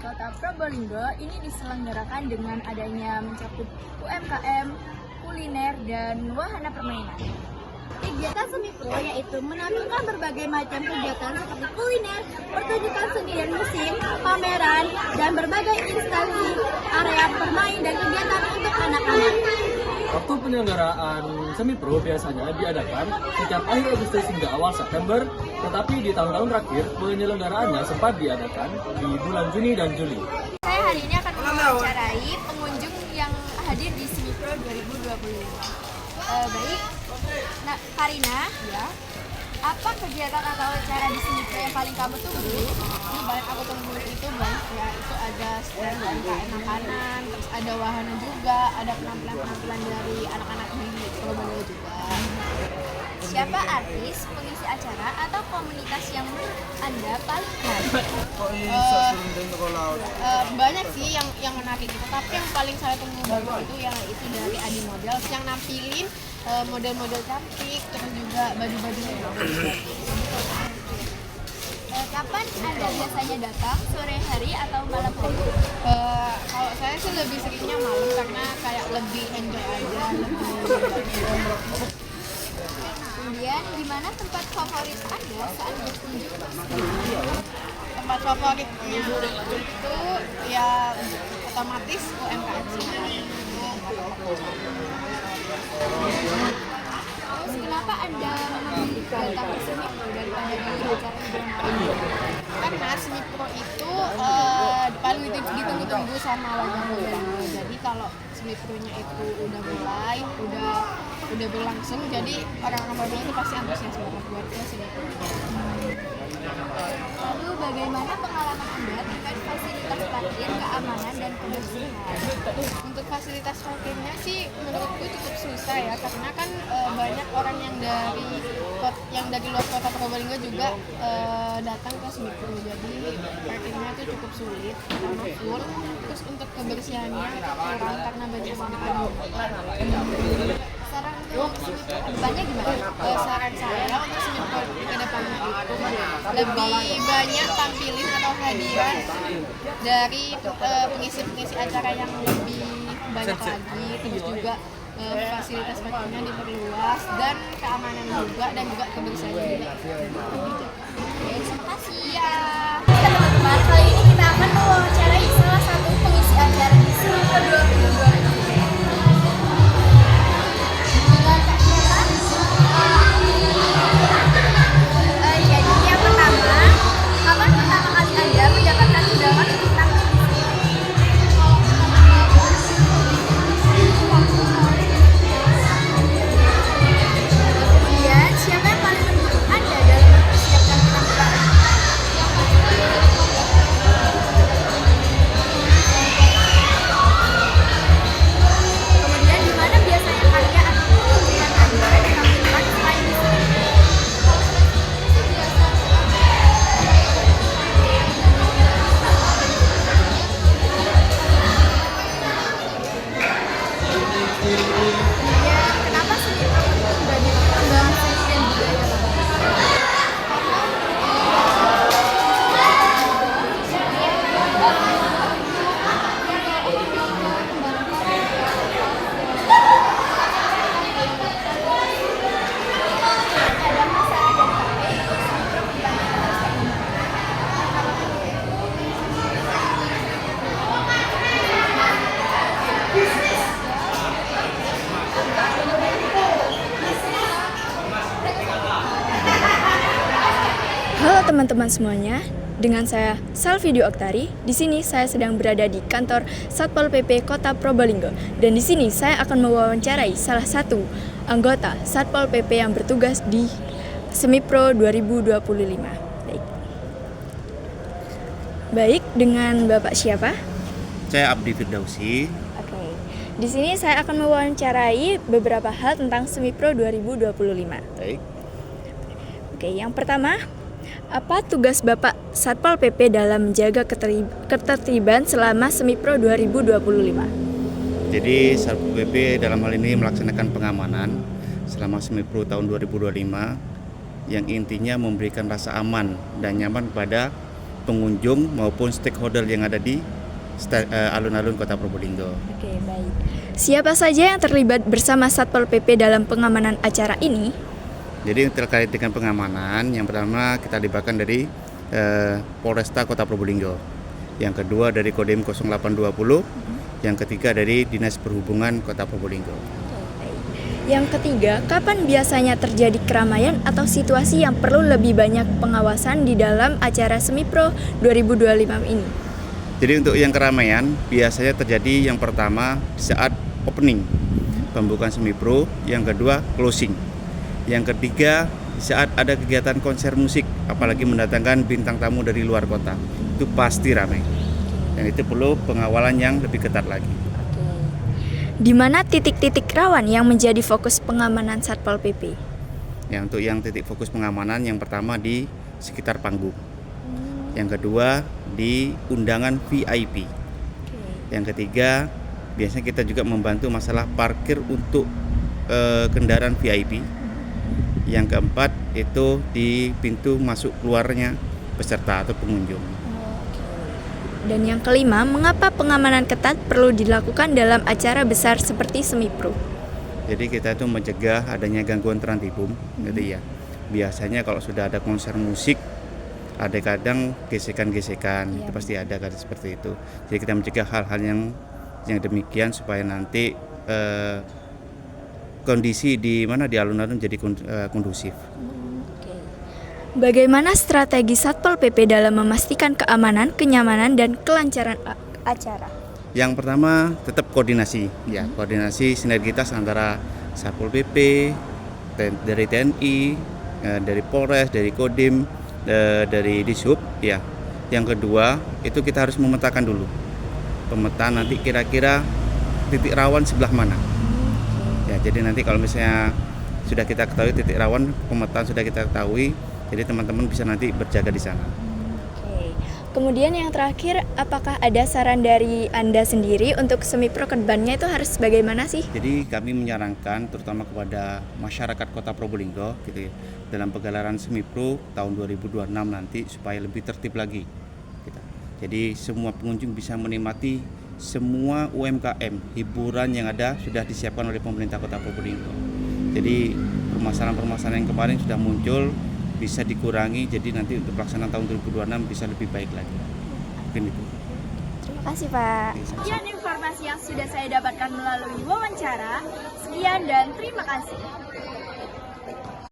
Kota Probolinggo ini diselenggarakan dengan adanya mencakup UMKM, kuliner, dan wahana permainan. Kegiatan seni pro yaitu menampilkan berbagai macam kegiatan seperti kuliner, pertunjukan seni dan musik, pameran, dan berbagai instansi, area bermain dan kegiatan untuk anak-anak. Waktu penyelenggaraan semi pro biasanya diadakan setiap akhir Agustus hingga awal September, tetapi di tahun-tahun terakhir penyelenggaraannya sempat diadakan di bulan Juni dan Juli. Saya hari ini akan mewawancarai pengunjung yang hadir di Semi Pro 2025. Baik, nah, Karina, ya, apa kegiatan atau acara di Semi Pro yang paling kamu tunggu? Ini paling aku tunggu itu banyak ya, itu ada stand UMKM makanan, terus ada wahana juga, ada penampilan-penampilan dari anak-anak di Probolinggo juga. Siapa artis, pengisi acara, atau komunitas yang menurut Anda paling menarik? Banyak sih yang menarik itu, tapi yang paling saya tunggu banget itu dari Adi Models yang nampilin model-model cantik, terus juga baju-bajunya. Kapan Anda biasanya datang, sore hari atau malam hari? Kalau saya sih lebih seringnya malam karena kayak lebih enjoy aja, Kemudian, di mana tempat favorit Anda saat berkunjung? tempat favoritnya itu ya otomatis UMKM sih. Terus kenapa Anda memilih datang ke Semi Pro daripada di acara ini? Karena Semi Pro itu paling ditunggu-tunggu sama warga Probolinggo. Jadi kalau Semi Pro-nya itu udah mulai, udah berlangsung, jadi orang-orang Probolinggo itu pasti antusias banget buat ke Semi Pro. Lalu bagaimana pengalaman Anda terkait fasilitas parkir, keamanan, dan kebersihan? Untuk fasilitas parkirnya sih menurutku cukup susah ya, karena kan banyak orang yang dari luar kota Probolinggo juga datang ke Semi Pro. Jadi parkirnya itu cukup sulit karena full. Terus untuk kebersihannya itu kurang karena banyak banget pengunjung. Saran untuk Semi Pro kedepannya gimana? Saran saya untuk Semi Pro ke depannya itu lebih banyak tampilin atau hadiran dari pengisi-pengisi acara yang lebih banyak lagi, terus juga fasilitas parkirnya diperluas dan keamanan juga dan juga kebersihannya juga. Oke, terima kasih ya. Teman-teman, kali ini kita akan mewawancarai salah satu pengisi acara di Semi Pro 2025. Dengan Kak Syara. Jadi yang pertama, kapan pertama kali Anda mendapatkan undangan untuk tampil di sini? Kemudian, siapa yang paling mendukung Anda dalam mempersiapkan penampilan? Kemudian, di mana biasanya karya atau penampilan Anda ditampilkan selain di sini? Kemudian, kenapa seni pro penting bagi perkembangan seni dan budaya? Ada masalah dan sampai untuk seni pro kembali. Halo teman-teman semuanya, dengan saya Salvidio Oktari. Di sini saya sedang berada di kantor Satpol PP Kota Probolinggo dan di sini saya akan mewawancarai salah satu anggota Satpol PP yang bertugas di Semi Pro 2025. Baik, dengan Bapak siapa? Saya Abdi Firdausi. Oke. Di sini saya akan mewawancarai beberapa hal tentang Semi Pro 2025. Baik. Oke, yang pertama, apa tugas Bapak Satpol PP dalam menjaga ketertiban selama Semi Pro 2025? Jadi Satpol PP dalam hal ini melaksanakan pengamanan selama Semi Pro tahun 2025 yang intinya memberikan rasa aman dan nyaman kepada pengunjung maupun stakeholder yang ada di alun-alun Kota Probolinggo. Oke, baik. Siapa saja yang terlibat bersama Satpol PP dalam pengamanan acara ini? Jadi terkait dengan pengamanan, yang pertama kita libatkan dari Polresta Kota Probolinggo, yang kedua dari Kodim 0820, yang ketiga dari Dinas Perhubungan Kota Probolinggo. Yang ketiga, kapan biasanya terjadi keramaian atau situasi yang perlu lebih banyak pengawasan di dalam acara Semipro 2025 ini? Jadi untuk yang keramaian biasanya terjadi yang pertama saat opening, pembukaan Semipro, yang kedua closing, yang ketiga saat ada kegiatan konser musik, apalagi mendatangkan bintang tamu dari luar kota, itu pasti ramai. Dan itu perlu pengawalan yang lebih ketat lagi. Di mana titik-titik rawan yang menjadi fokus pengamanan Satpol PP? Ya, untuk yang titik fokus pengamanan yang pertama di sekitar panggung, yang kedua di undangan VIP, yang ketiga biasanya kita juga membantu masalah parkir untuk kendaraan VIP, yang keempat itu di pintu masuk keluarnya peserta atau pengunjung. Dan yang kelima, mengapa pengamanan ketat perlu dilakukan dalam acara besar seperti Semipro? Jadi kita itu mencegah adanya gangguan terantibum, gitu ya. Biasanya kalau sudah ada konser musik, ada kadang gesekan-gesekan, itu pasti ada kan seperti itu. Jadi kita mencegah hal-hal yang demikian supaya nanti kondisi di alun-alun jadi kondusif. Bagaimana strategi Satpol PP dalam memastikan keamanan, kenyamanan, dan kelancaran acara? Yang pertama tetap koordinasi, ya koordinasi sinergitas antara Satpol PP, dari TNI, dari Polres, dari Kodim, dari Dishub, ya. Yang kedua itu kita harus memetakan dulu, pemetaan nanti kira-kira titik rawan sebelah mana. Ya, jadi nanti kalau misalnya sudah kita ketahui titik rawan, pemetaan sudah kita ketahui. Jadi teman-teman bisa nanti berjaga di sana. Oke. Kemudian yang terakhir, apakah ada saran dari Anda sendiri untuk Semipro ke depannya itu harus bagaimana sih? Jadi kami menyarankan terutama kepada masyarakat Kota Probolinggo gitu ya, dalam pegelaran Semipro tahun 2026 nanti supaya lebih tertib lagi. Gitu. Jadi semua pengunjung bisa menikmati semua UMKM hiburan yang ada sudah disiapkan oleh pemerintah Kota Probolinggo. Jadi permasalahan-permasalahan yang kemarin sudah muncul bisa dikurangi, jadi nanti untuk pelaksanaan tahun 2026 bisa lebih baik lagi. Mungkin itu. Terima kasih, Pak. Sekian informasi yang sudah saya dapatkan melalui wawancara. Sekian dan terima kasih.